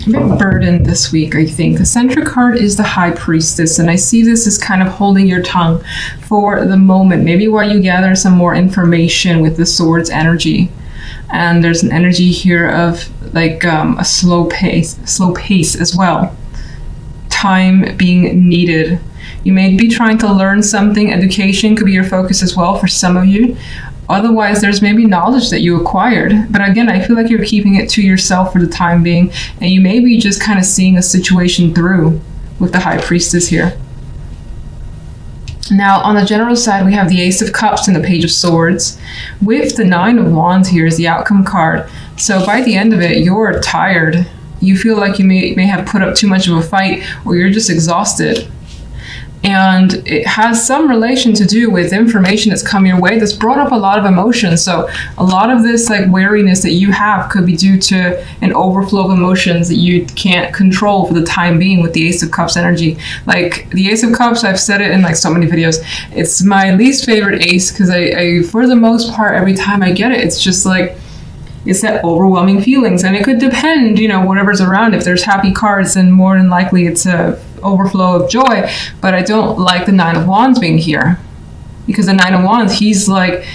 a bit burdened this week, I think. The center card is the High Priestess, and I see this as kind of holding your tongue for the moment, maybe while you gather some more information with the Swords energy. And there's an energy here of like a slow pace as well. Time being needed. You may be trying to learn something. Education could be your focus as well for some of you. Otherwise, there's maybe knowledge that you acquired. But again, I feel like you're keeping it to yourself for the time being. And you may be just kind of seeing a situation through with the High Priestess here. Now, on the general side, we have the Ace of Cups and the Page of Swords. With the Nine of Wands here is the outcome card. So by the end of it, you're tired. You feel like you may have put up too much of a fight, or you're just exhausted. And it has some relation to do with information that's come your way that's brought up a lot of emotions. So a lot of this like weariness that you have could be due to an overflow of emotions that you can't control for the time being with the Ace of Cups energy. Like the Ace of Cups, I've said it in like so many videos, it's my least favorite ace because I for the most part, every time I get it, it's just like, it's that overwhelming feelings. And it could depend, you know, whatever's around. If there's happy cards, then more than likely it's a overflow of joy. But I don't like the Nine of Wands being here, because the Nine of Wands, he's like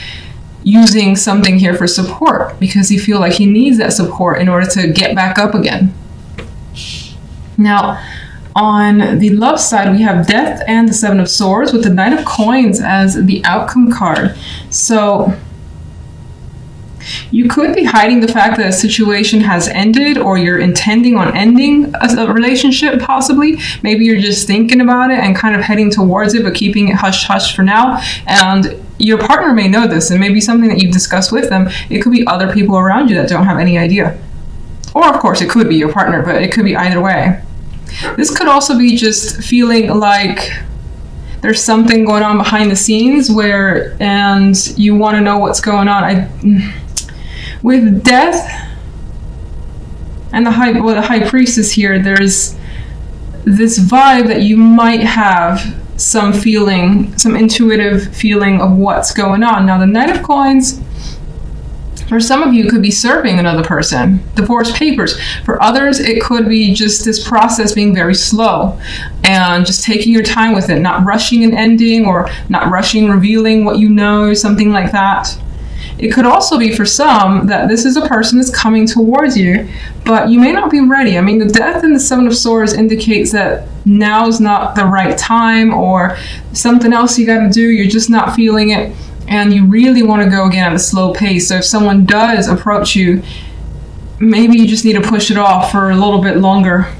using something here for support because he feels like he needs that support in order to get back up again. Now, on the love side, we have Death and the Seven of Swords with the Knight of Coins as the outcome card. So you could be hiding the fact that a situation has ended, or you're intending on ending a relationship possibly. Maybe you're just thinking about it and kind of heading towards it, but keeping it hush-hush for now. And your partner may know this, and maybe something that you've discussed with them. It could be other people around you that don't have any idea. Or, of course, it could be your partner, but it could be either way. This could also be just feeling like there's something going on behind the scenes and you want to know what's going on. With Death and the High Priestess here, there's this vibe that you might have some feeling, some intuitive feeling of what's going on. Now, the Knight of Coins, for some of you, could be serving another person, divorce papers. For others, it could be just this process being very slow and just taking your time with it, not rushing an ending or not rushing revealing what you know, something like that. It could also be for some that this is a person that's coming towards you, but you may not be ready. I mean, the Death and the Seven of Swords indicates that now's not the right time, or something else you got to do, you're just not feeling it, and you really want to go again at a slow pace. So if someone does approach you, maybe you just need to push it off for a little bit longer.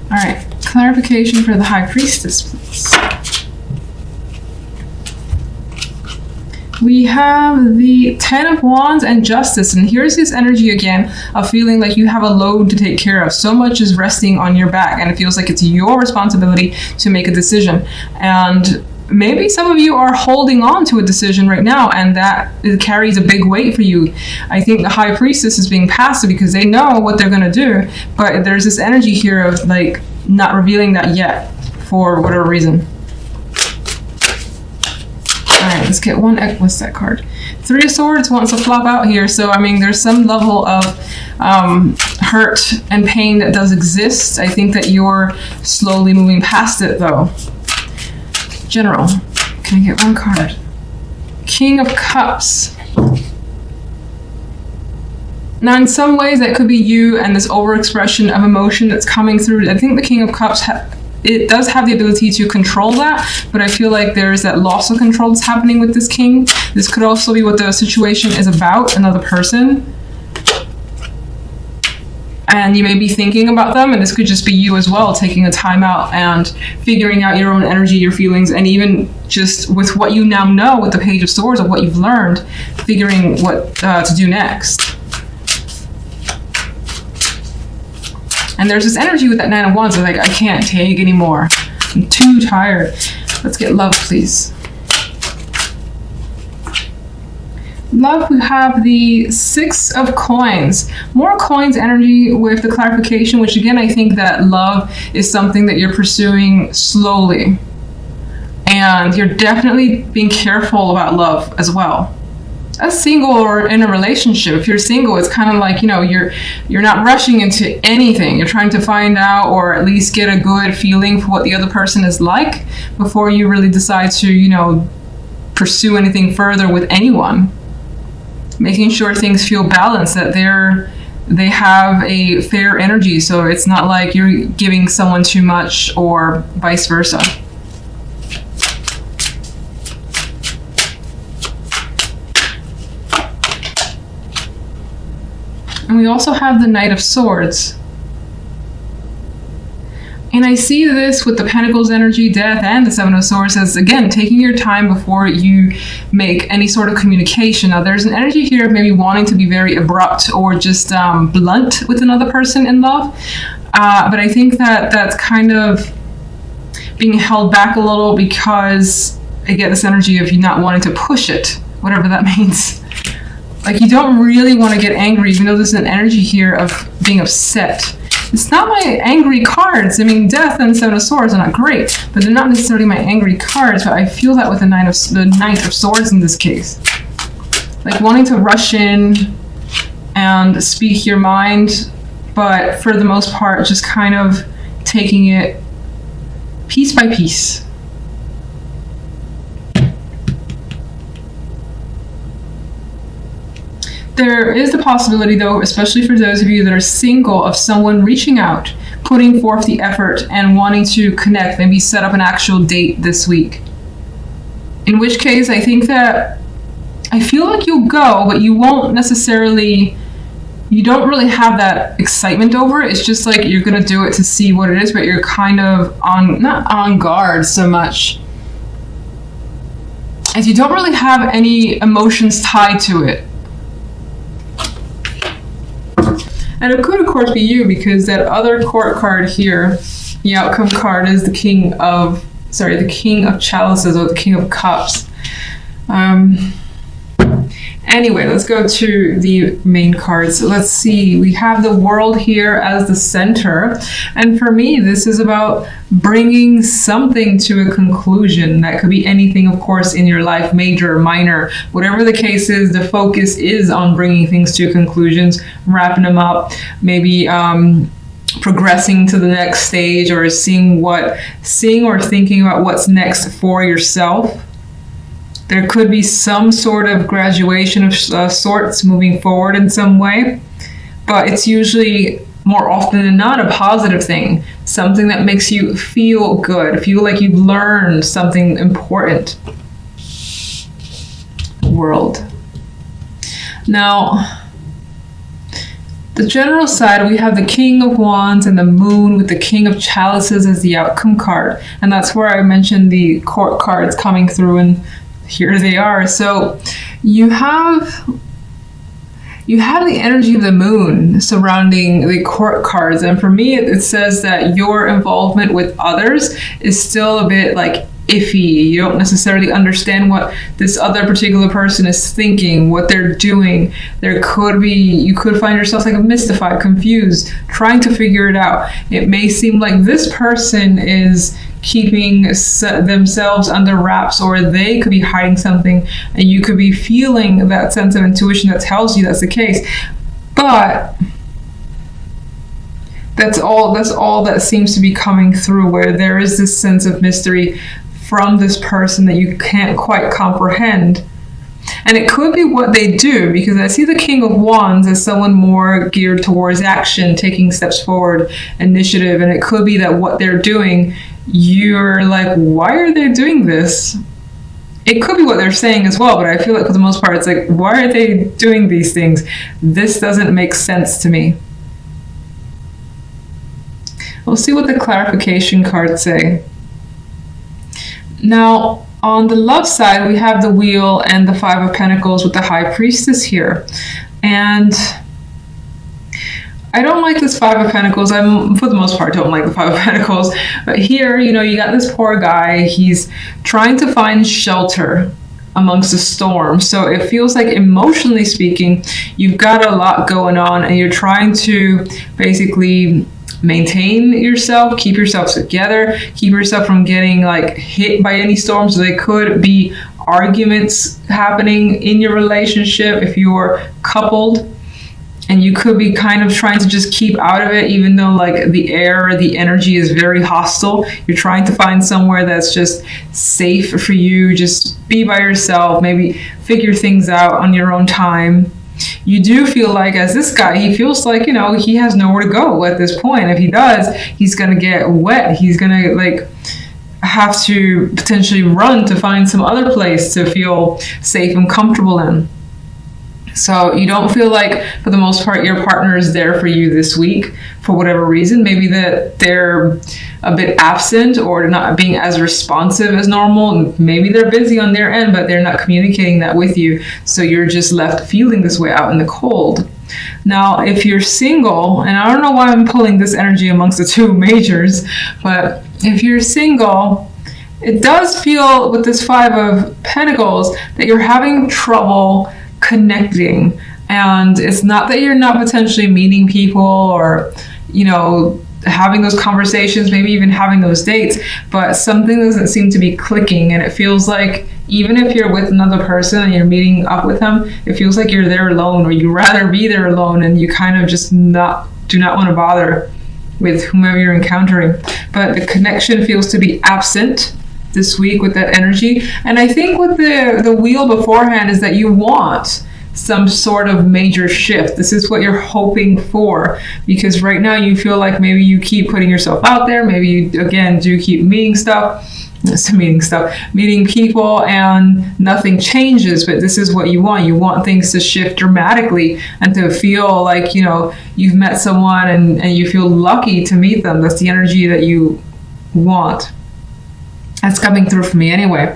All right, clarification for the High Priestess, please. We have the Ten of Wands and Justice, and here's this energy again of feeling like you have a load to take care of. So much is resting on your back, and it feels like it's your responsibility to make a decision. And maybe some of you are holding on to a decision right now, and that it carries a big weight for you. I think the High Priestess is being passive because they know what they're going to do, but there's this energy here of like not revealing that yet for whatever reason. Alright, let's get one Equus card. Three of Swords wants to flop out here, so I mean there's some level of hurt and pain that does exist. I think that you're slowly moving past it though. General, can I get one card? King of Cups. Now in some ways that could be you and this overexpression of emotion that's coming through. I think the King of Cups it does have the ability to control that, but I feel like there's that loss of control that's happening with this king. This could also be what the situation is about, another person. And you may be thinking about them, and this could just be you as well, taking a time out and figuring out your own energy, your feelings, and even just with what you now know with the Page of Swords of what you've learned, figuring what to do next. And there's this energy with that Nine of Wands, like, I can't take anymore. I'm too tired. Let's get love, please. Love, we have the Six of Coins. More coins energy with the clarification, which again, I think that love is something that you're pursuing slowly. And you're definitely being careful about love as well. as single or in a relationship. If you're single, it's kind of like, you know, you're not rushing into anything. You're trying to find out, or at least get a good feeling for what the other person is like before you really decide to, you know, pursue anything further with anyone. Making sure things feel balanced, that they have a fair energy, so it's not like you're giving someone too much or vice versa. And we also have the Knight of Swords. And I see this with the Pentacles energy, Death, and the Seven of Swords as, again, taking your time before you make any sort of communication. Now, there's an energy here of maybe wanting to be very abrupt or just blunt with another person in love. But I think that that's kind of being held back a little, because I get this energy of you not wanting to push it, whatever that means. Like, you don't really want to get angry, even though there's an energy here of being upset. It's not my angry cards. I mean, Death and Seven of Swords are not great, but they're not necessarily my angry cards. But I feel that with the Knight of Swords in this case. Like, wanting to rush in and speak your mind, but for the most part, just kind of taking it piece by piece. There is the possibility, though, especially for those of you that are single, of someone reaching out, putting forth the effort, and wanting to connect, maybe set up an actual date this week. In which case, I think that I feel like you'll go, but you won't necessarily, you don't really have that excitement over it. It's just like you're going to do it to see what it is, but you're kind of not on guard so much, as you don't really have any emotions tied to it. And it could, of course, be you, because that other court card here, the outcome card, is the King of Chalices, or the King of Cups. Anyway, let's go to the main cards. Let's see. We have the World here as the center. And for me, this is about bringing something to a conclusion. That could be anything, of course, in your life, major or minor. Whatever the case is, the focus is on bringing things to conclusions, wrapping them up, maybe progressing to the next stage, or seeing or thinking about what's next for yourself. There could be some sort of graduation of sorts, moving forward in some way, but it's usually, more often than not, a positive thing, something that makes you feel good, feel like you've learned something important. World. Now, the general side, we have the King of Wands and the Moon with the King of Chalices as the outcome card, and that's where I mentioned the court cards coming through, and here they are. So you have the energy of the Moon surrounding the court cards, and for me it says that your involvement with others is still a bit like iffy. You don't necessarily understand what this other particular person is thinking, what they're doing. You could find yourself like mystified, confused, trying to figure it out. It may seem like this person is keeping themselves under wraps, or they could be hiding something, and you could be feeling that sense of intuition that tells you that's the case. But that's all that seems to be coming through, where there is this sense of mystery from this person that you can't quite comprehend. And it could be what they do, because I see the King of Wands as someone more geared towards action, taking steps forward, initiative, and it could be that what they're doing, you're like, why are they doing this? It could be what they're saying as well, but I feel like for the most part, it's like, why are they doing these things? This doesn't make sense to me. We'll see what the clarification cards say. Now, on the love side, we have the Wheel and the Five of Pentacles with the High Priestess here. And I don't like this Five of Pentacles. For the most part, don't like the Five of Pentacles. But here, you got this poor guy. He's trying to find shelter amongst the storm. So it feels like, emotionally speaking, you've got a lot going on, and you're trying to basically maintain yourself, keep yourself together, keep yourself from getting like hit by any storms. So there could be arguments happening in your relationship if you're coupled, and you could be kind of trying to just keep out of it, even though like the air, the energy is very hostile. You're trying to find somewhere that's just safe for you. Just be by yourself, maybe figure things out on your own time. You do feel like, as this guy, he feels like, you know, he has nowhere to go at this point. If he does, he's going to get wet. He's going to like have to potentially run to find some other place to feel safe and comfortable in. So you don't feel like, for the most part, your partner is there for you this week for whatever reason. Maybe that they're a bit absent or not being as responsive as normal. Maybe they're busy on their end, but they're not communicating that with you. So you're just left feeling this way out in the cold. Now, if you're single, and I don't know why I'm pulling this energy amongst the two majors, but if you're single, it does feel with this Five of Pentacles that you're having trouble connecting. And it's not that you're not potentially meeting people or, you know, having those conversations, maybe even having those dates, but something doesn't seem to be clicking. And it feels like even if you're with another person and you're meeting up with them, it feels like you're there alone, or you'd rather be there alone, and you kind of just do not want to bother with whomever you're encountering. But the connection feels to be absent this week with that energy. And I think with the wheel beforehand is that you want some sort of major shift. This is what you're hoping for, because right now you feel like maybe you keep putting yourself out there. Maybe you, again, do keep meeting people and nothing changes, but this is what you want. You want things to shift dramatically and to feel like, you know, you've met someone and you feel lucky to meet them. That's the energy that you want. That's coming through for me anyway.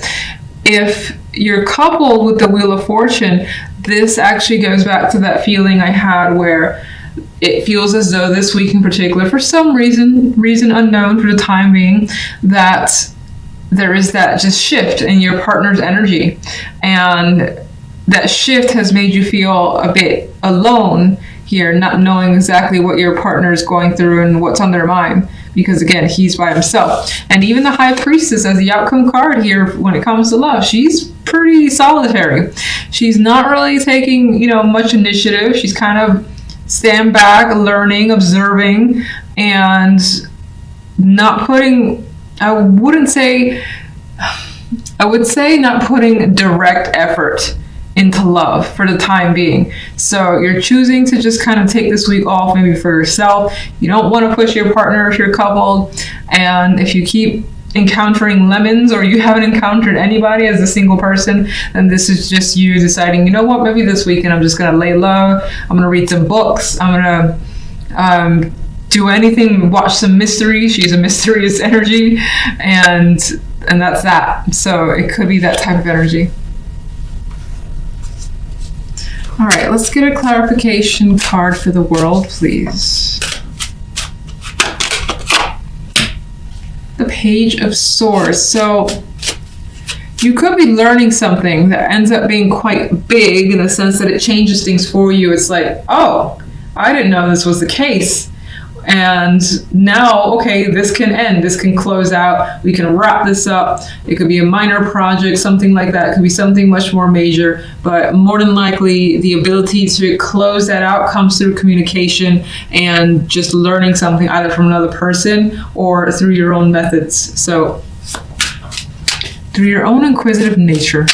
If you're coupled with the Wheel of Fortune, this actually goes back to that feeling I had where it feels as though this week in particular, for some reason unknown for the time being, that there is that just shift in your partner's energy. And that shift has made you feel a bit alone here, not knowing exactly what your partner is going through and what's on their mind. Because again, he's by himself. And even the High Priestess as the outcome card here when it comes to love, she's pretty solitary. She's not really taking, you know, much initiative. She's kind of stand back, learning, observing, and not putting, I would say not putting direct effort into love for the time being. So you're choosing to just kind of take this week off, maybe for yourself. You don't want to push your partner if you're coupled. And if you keep encountering lemons, or you haven't encountered anybody as a single person, then this is just you deciding, you know what, maybe this weekend I'm just going to lay low. I'm going to read some books. I'm going to do anything, watch some mystery. She's a mysterious energy, and that's that. So it could be that type of energy. All right, let's get a clarification card for the world, please. The Page of Swords. So you could be learning something that ends up being quite big in the sense that it changes things for you. It's like, oh, I didn't know this was the case. And now, okay, this can end, this can close out, we can wrap this up. It could be a minor project, something like that. It could be something much more major, but more than likely the ability to close that out comes through communication and just learning something either from another person or through your own methods. So through your own inquisitive nature.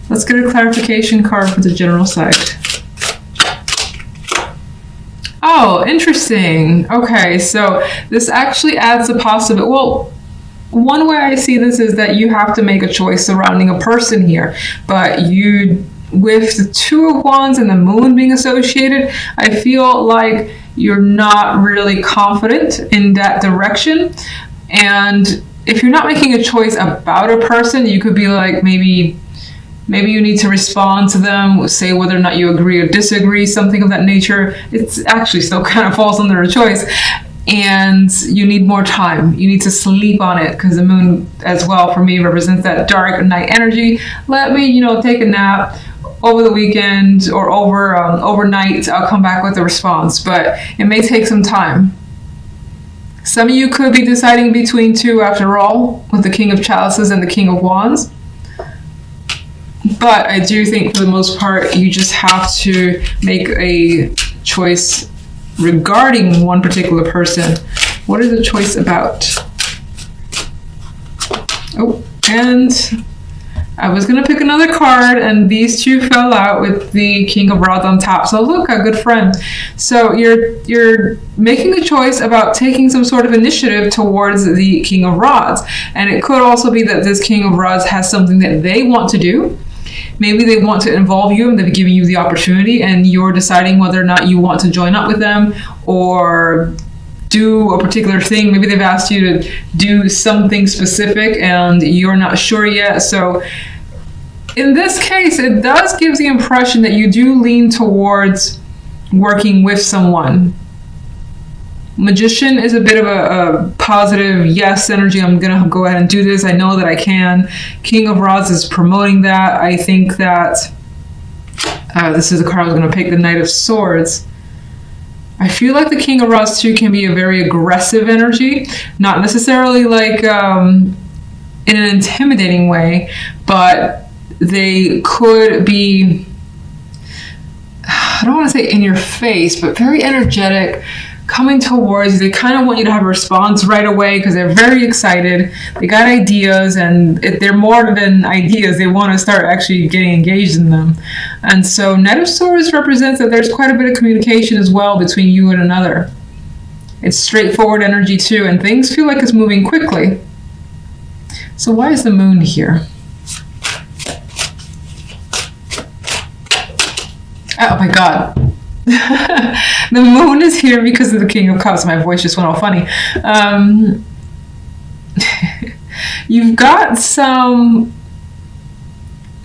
Let's get a clarification card for the general side. Oh, interesting. Okay, so this actually adds a possibility. Well, one way I see this is that you have to make a choice surrounding a person here, but you, with the Two of Wands and the Moon being associated, I feel like you're not really confident in that direction. And if you're not making a choice about a person, you could be like, maybe you need to respond to them, say whether or not you agree or disagree, something of that nature. It's actually still kind of falls under a choice. And you need more time. You need to sleep on it, because the moon as well for me represents that dark night energy. Let me, take a nap over the weekend or overnight. I'll come back with a response, but it may take some time. Some of you could be deciding between two after all, with the King of Chalices and the King of Wands. But I do think for the most part, you just have to make a choice regarding one particular person. What is the choice about? Oh, and I was going to pick another card, and these two fell out with the King of Rods on top. So look, a good friend. So you're making a choice about taking some sort of initiative towards the King of Rods. And it could also be that this King of Rods has something that they want to do. Maybe they want to involve you and they've given you the opportunity, and you're deciding whether or not you want to join up with them or do a particular thing. Maybe they've asked you to do something specific and you're not sure yet. So in this case, it does give the impression that you do lean towards working with someone. Magician is a bit of a positive yes energy. I'm going to go ahead and do this. I know that I can. King of Rods is promoting that. I think that this is the card I was going to pick, the Knight of Swords. I feel like the King of Rods too can be a very aggressive energy, not necessarily like in an intimidating way, but they could be, I don't want to say in your face, but very energetic, coming towards you. They kind of want you to have a response right away because they're very excited. They got ideas, and they're more than ideas. They want to start actually getting engaged in them. And so Knight of Swords represents that there's quite a bit of communication as well between you and another. It's straightforward energy too, and things feel like it's moving quickly. So why is the Moon here? Oh my God. The Moon is here because of the King of Cups. My voice just went all funny. You've got some...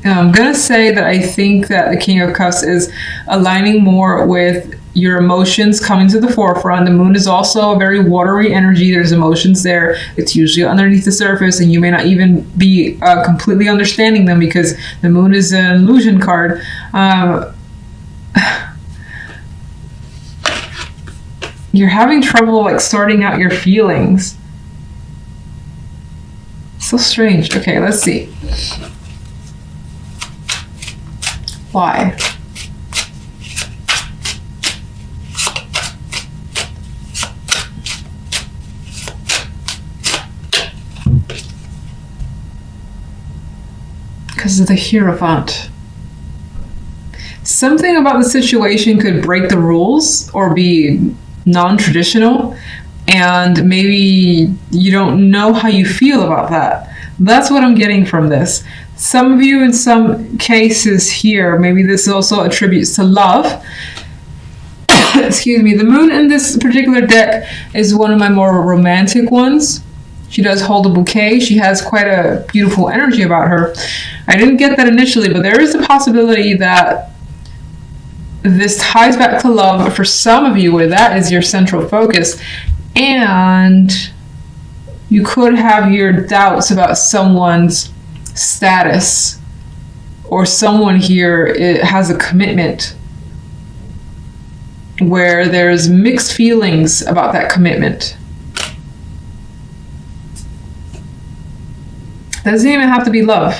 I'm going to say that I think that the King of Cups is aligning more with your emotions coming to the forefront. The Moon is also a very watery energy. There's emotions there. It's usually underneath the surface, and you may not even be completely understanding them because the Moon is an illusion card. You're having trouble like sorting out your feelings. So strange. Okay, let's see. Why? Because of the Hierophant. Something about the situation could break the rules or be non-traditional, and maybe you don't know how you feel about that. That's what I'm getting from this. Some of you in some cases here, maybe this also attributes to love. Excuse me. The Moon in this particular deck is one of my more romantic ones. She does hold a bouquet. She has quite a beautiful energy about her. I didn't get that initially, but there is a possibility that this ties back to love for some of you, where that is your central focus. And you could have your doubts about someone's status, or someone here has a commitment where there's mixed feelings about that commitment. Doesn't even have to be love.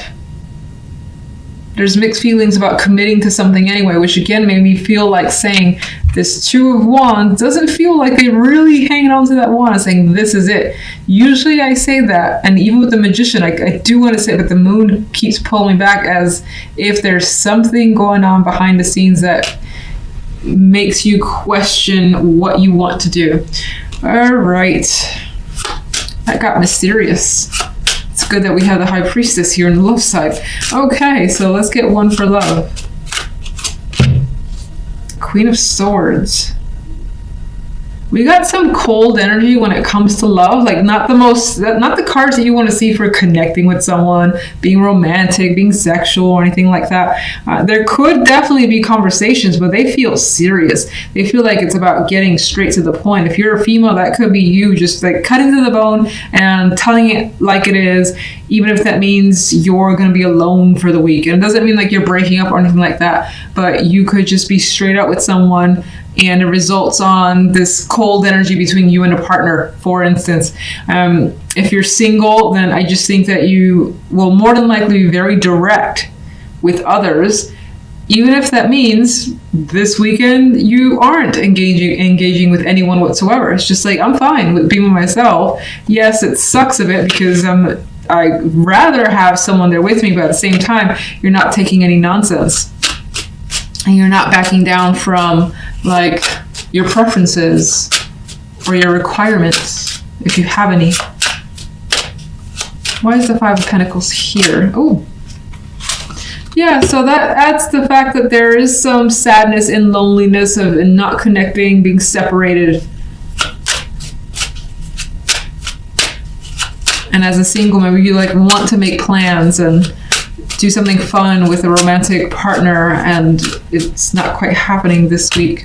There's mixed feelings about committing to something anyway, which again made me feel like saying this Two of Wands doesn't feel like they're really hanging on to that wand and saying this is it. Usually I say that, and even with the Magician, I do want to say, but the Moon keeps pulling me back as if there's something going on behind the scenes that makes you question what you want to do. All right. That got mysterious. It's good that we have the High Priestess here on the love side. Okay, so let's get one for love. Queen of Swords. We got some cold energy when it comes to love, like not the cards that you want to see for connecting with someone, being romantic, being sexual, or anything like that. There could definitely be conversations, but they feel serious. They feel like it's about getting straight to the point. If you're a female, that could be you just like cutting to the bone and telling it like it is, even if that means you're going to be alone for the week. And it doesn't mean like you're breaking up or anything like that, but you could just be straight up with someone and it results on this cold energy between you and a partner, for instance. If you're single, then I just think that you will more than likely be very direct with others, even if that means this weekend you aren't engaging with anyone whatsoever. It's just like, I'm fine with being with myself. Yes, it sucks a bit because I'd rather have someone there with me, but at the same time, you're not taking any nonsense. And you're not backing down from like your preferences or your requirements, if you have any. Why is the Five of Pentacles here? Oh, yeah, so that adds the fact that there is some sadness and loneliness of not connecting, being separated. And as a single, maybe you like want to make plans and do something fun with a romantic partner, and it's not quite happening this week.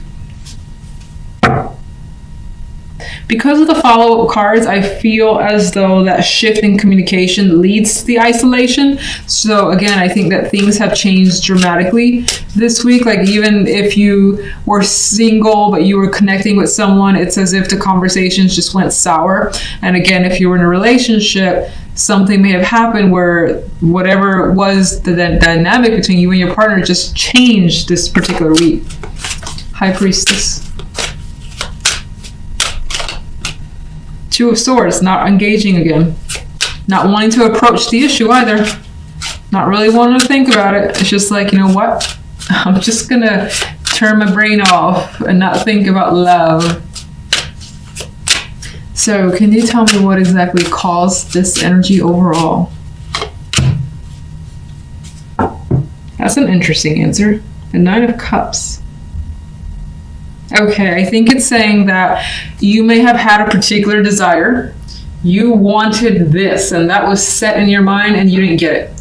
Because of the follow-up cards, I feel as though that shift in communication leads to the isolation. So again, I think that things have changed dramatically this week. Like even if you were single, but you were connecting with someone, it's as if the conversations just went sour. And again, if you were in a relationship, something may have happened where whatever was the dynamic between you and your partner just changed this particular week. High Priestess. Two of Swords, not engaging again. Not wanting to approach the issue either. Not really wanting to think about it. It's just like, you know what? I'm just gonna turn my brain off and not think about love. So can you tell me what exactly caused this energy overall? That's an interesting answer. The Nine of Cups. Okay, I think it's saying that you may have had a particular desire. You wanted this, and that was set in your mind, and you didn't get it.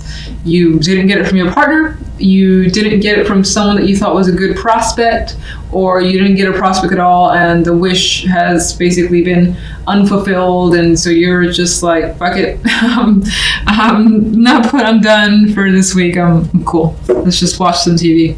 You didn't get it from your partner. You didn't get it from someone that you thought was a good prospect, or you didn't get a prospect at all, and the wish has basically been unfulfilled, and so you're just like, fuck it. I'm done for this week. I'm cool. Let's just watch some TV.